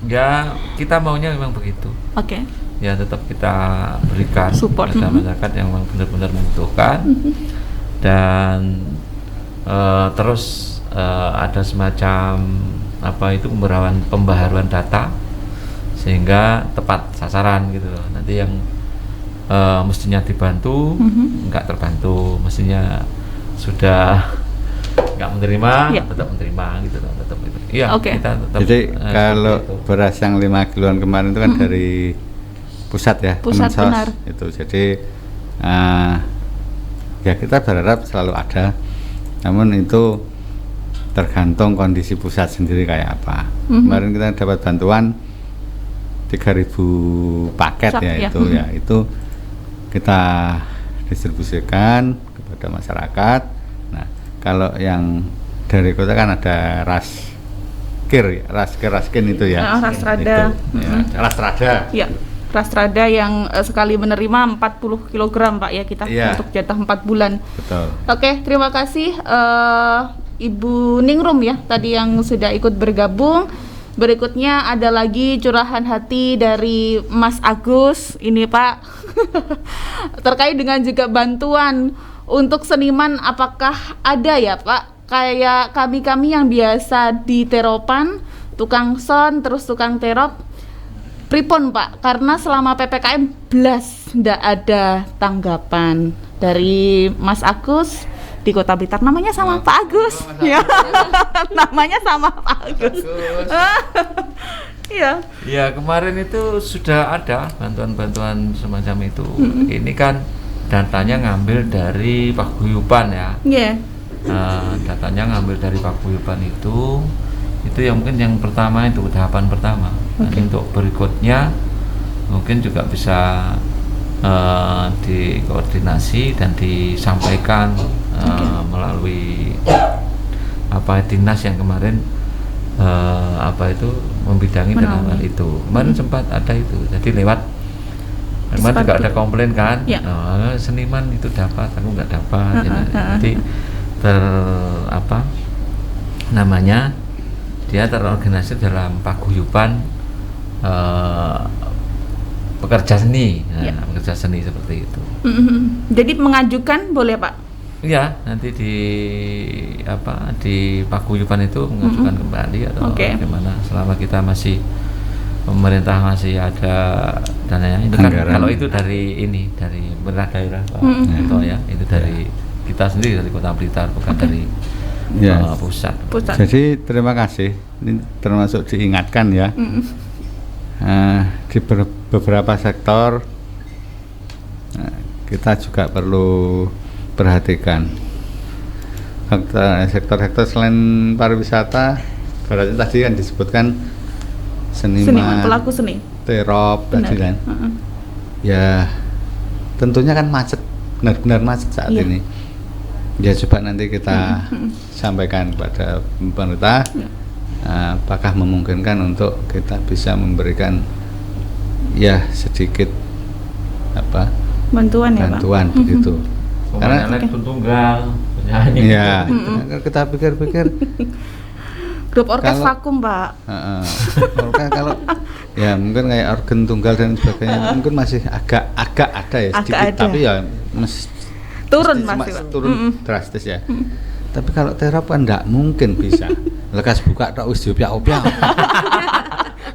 Ya kita maunya memang begitu. Ya tetap kita berikan support pada masyarakat yang memang benar-benar membutuhkan. Dan terus ada semacam pembaharuan data sehingga tepat sasaran gitu loh. Nanti yang mestinya dibantu nggak terbantu, mestinya sudah nggak menerima tetap menerima gitu loh, tetap itu. Kita tetap. Jadi kalau beras yang 5 kiloan kemarin itu kan dari pusat ya, Kemensos itu. Jadi ya kita berharap selalu ada, namun itu tergantung kondisi pusat sendiri kayak apa. Kemarin kita dapat bantuan 3.000 paket itu kita distribusikan kepada masyarakat. Nah, kalau yang dari kota kan ada raskin itu ya. Rasrada. Rasrada. Ya. Rasrada yang sekali menerima 40 kg Pak ya kita untuk jatah 4 bulan. Betul. Terima kasih Ibu Ningrum ya tadi yang sudah ikut bergabung. Berikutnya ada lagi curahan hati dari Mas Agus ini Pak. Terkait dengan juga bantuan untuk seniman, apakah ada ya Pak? kayak kami yang biasa di teropan, tukang son, terus tukang terop, pripun Pak? Karena selama PPKM blas ndak ada tanggapan dari Mas Agus di Kota Blitar. Namanya sama Pak Agus. Ya. Namanya sama Pak Agus. Iya. Ya, kemarin itu sudah ada bantuan-bantuan semacam itu. Ini kan datanya ngambil dari paguyuban ya. Iya. Datanya ngambil dari paguyuban itu yang mungkin yang pertama itu tahapan pertama. Nanti untuk berikutnya mungkin juga bisa dikoordinasi dan disampaikan melalui dinas yang kemarin membidangi dalam hal itu. Kemarin sempat ada itu, jadi lewat kemarin juga ada komplain kan, ya. Seniman itu dapat, aku nggak dapat. Jadi dia terorganisasi dalam paguyuban pekerja seni, pekerja seni seperti itu. Jadi mengajukan boleh Pak? Iya, nanti di paguyuban itu mengajukan kembali atau bagaimana, selama kita pemerintah masih ada dananya. Itu kan kalau itu dari pemerintah daerah Pak Itu ya, itu dari kita sendiri, dari Kota Blitar, bukan dari pusat. Jadi terima kasih, ini termasuk diingatkan ya. Di beberapa sektor kita juga perlu perhatikan sektor-sektor selain pariwisata. Berarti tadi kan disebutkan seniman, pelaku seni, terop tadi kan. Ya tentunya kan macet, benar-benar macet saat ini. Ya coba nanti kita sampaikan kepada pemerintah, apakah memungkinkan untuk kita bisa memberikan ya sedikit bantuan ya Pak? Begitu. Karena tunggal penyanyi. Ya, kita pikir-pikir grup orkes vakum Pak. Kalau ya mungkin kayak organ tunggal dan sebagainya mungkin masih agak ada ya sedikit, tapi ya turun drastis ya. Tapi kalau terop kan enggak mungkin bisa. Lekas buka tok wis diopiak-opiak.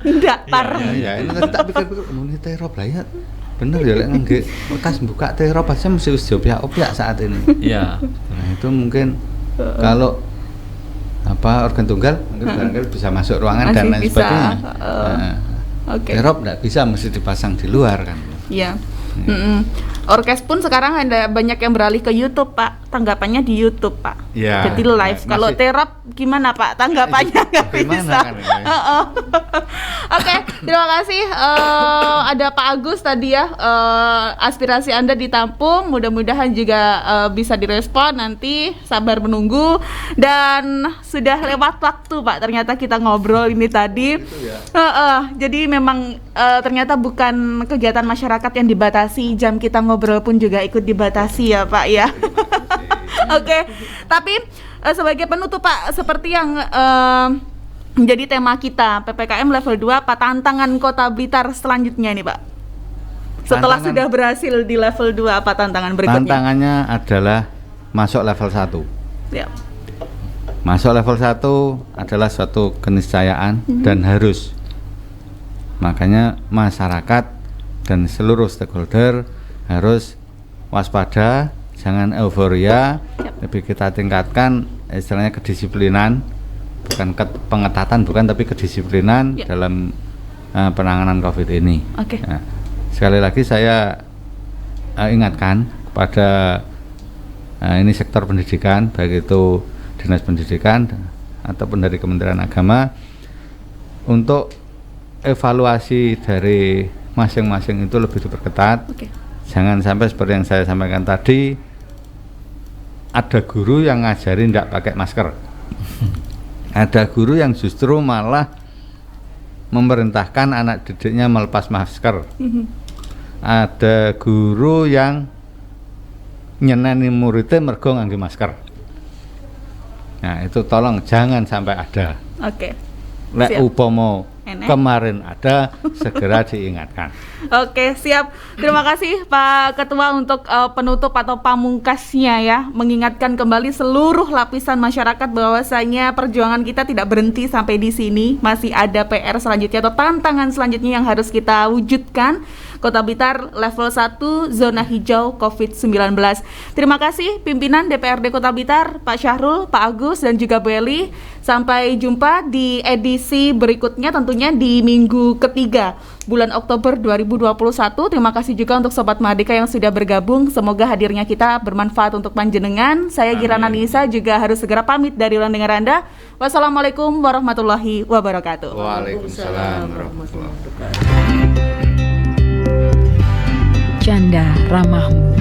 Enggak par. Ya, ini tak pikir-pikir muni terop lah ya. Bener ya lek nggih lekas buka terop aja mesti wis diopiak-opiak saat ini. Iya. Nah, itu mungkin kalau organ tunggal mungkin barangkali bisa masuk ruangan dan lain sebagainya. Terop enggak bisa, mesti dipasang di luar kan. Iya. Orkes pun sekarang ada banyak yang beralih ke YouTube Pak, tanggapannya di YouTube Pak. Ya, jadi live. Kalau terop gimana Pak tanggapannya? Nggak bisa. Kan, Oke, terima kasih. Ada Pak Agus tadi ya, aspirasi Anda ditampung. Mudah-mudahan juga bisa direspon. Nanti sabar menunggu. Dan sudah lewat waktu Pak. Ternyata kita ngobrol ini tadi. Jadi memang ternyata bukan kegiatan masyarakat yang dibatasi, jam kita ngobrol pun juga ikut dibatasi ya Pak ya. Oke, tapi sebagai penutup Pak, seperti yang menjadi tema kita PPKM level 2, apa tantangan Kota Blitar selanjutnya nih Pak? Setelah sudah berhasil di level 2, apa tantangan berikutnya? Tantangannya adalah masuk level 1. Ya. Masuk level 1 adalah suatu keniscayaan dan harus. Makanya masyarakat dan seluruh stakeholder harus waspada, jangan euforia, lebih kita tingkatkan istilahnya kedisiplinan, bukan pengetatan, tapi kedisiplinan dalam penanganan COVID ini. Nah, sekali lagi saya ingatkan kepada ini sektor pendidikan, baik itu Dinas Pendidikan ataupun dari Kementerian Agama, untuk evaluasi dari masing-masing itu lebih diperketat. Jangan sampai seperti yang saya sampaikan tadi, ada guru yang ngajarin tidak pakai masker. Ada guru yang justru malah memerintahkan anak didiknya melepas masker. Ada guru yang nyeneni muridnya mergo nganggo masker. Nah, itu tolong jangan sampai ada. Lek upomo kemarin ada, segera diingatkan. Oke, siap. Terima kasih Pak Ketua untuk penutup atau pamungkasnya ya, mengingatkan kembali seluruh lapisan masyarakat bahwasanya perjuangan kita tidak berhenti sampai di sini, masih ada PR selanjutnya atau tantangan selanjutnya yang harus kita wujudkan. Kota Blitar level 1 zona hijau COVID-19. Terima kasih pimpinan DPRD Kota Blitar, Pak Syahrul, Pak Agus dan juga Bu Eli. Sampai jumpa di edisi berikutnya tentunya di minggu ketiga bulan Oktober 2021. Terima kasih juga untuk Sobat Mardika yang sudah bergabung. Semoga hadirnya kita bermanfaat untuk panjenengan. Saya Girana Nisa juga harus segera pamit dari ruang dengar Anda. Wassalamualaikum warahmatullahi wabarakatuh. Waalaikumsalam warahmatullahi wabarakatuh. Canda ramahmu